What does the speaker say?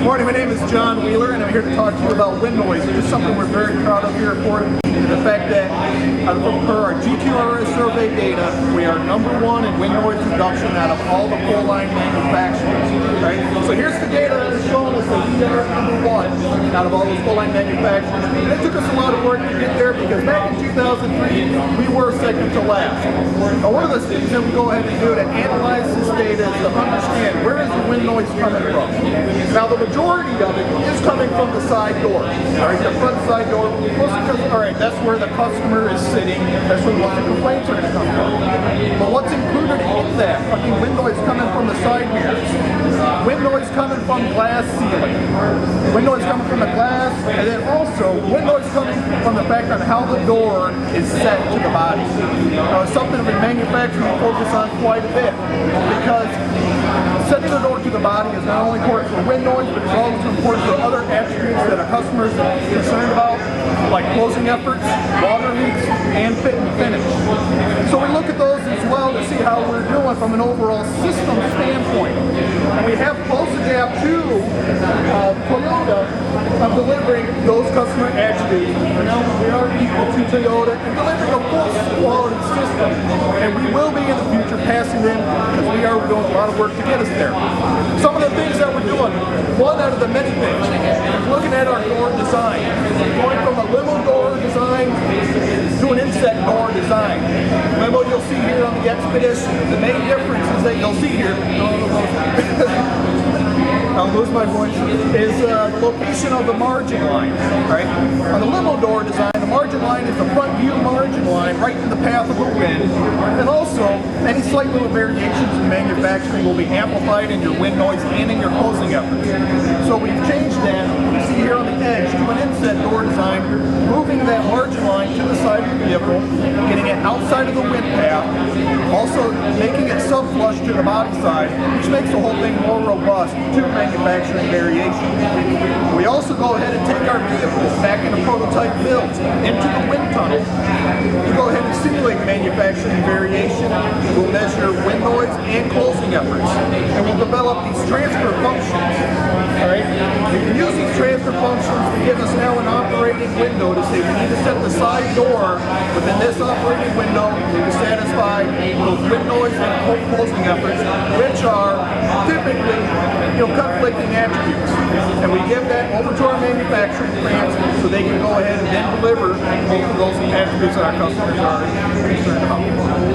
Morning, my name is John Wheeler, and I'm here to talk to you about wind noise, which is something we're very proud of here at Ford. The fact that, per our GQRS survey data, we are #1 in wind noise reduction out of all the full line manufacturers. Right? So here's the data that is showing us that we are #1 out of all those full line manufacturers. And it took us a lot of work to get there because back in 2003, we were second to last. Now, one of the things that we go ahead and do to analyze this data is to understand where is the wind noise coming from. Now, the majority of it is coming from the side door. All right, the front side door. All right, that's where the customer is sitting. That's where most of the complaints are going to come from. But what's included in that? I mean, wind noise coming from the side mirrors. Wind noise coming from glass ceiling. Wind noise coming from the glass, and then also wind noise coming from the fact on how the door is set to the body. It's something that manufacturers focus on quite a bit because setting the door to the body is not only important for wind noise, but it's also important for other attributes that a customer is concerned about, like closing efforts, water leaks, and fit and finish. So we look at those as well to see how we're doing from an overall system standpoint. And we have close the gap to Toyota of delivering those customer attributes. Now we are equal to Toyota and delivering a full quality system. And we will be in the future passing them because we are doing a lot of work to get us there. Some of the things that we're doing, one out of the many things, looking at our door design. Going from a limo door design to an inset door design. Limo you'll see here on the Expedition, the main difference is that you'll see here, I'll lose my voice, is the location of the margin line. Right? On the limo door design, the margin line is the front view margin line right in the path of the wind. And also, any slight little variations in manufacturing will be amplified in your wind noise and in your closing efforts. So we've changed that, you see here on the edge, to an inset door design, moving that margin line to the side of the vehicle, getting it outside of the wind path, also making it sub-flush to the body side, which makes the whole thing more robust to manufacturing variation. We also go ahead and take our vehicles back into prototype builds into the wind tunnel. We go ahead and simulate manufacturing variation. We'll measure wind noise and closing efforts. And we'll develop these transfer functions. All right? We can use these transfer functions to give us now an operating window to say we need to set the side door within this operating window to satisfy those wind noise and closing efforts, which are typically conflicting attributes. And we give that over to our manufacturing plants so they can go ahead and then deliver both of those attributes that our customers are concerned about.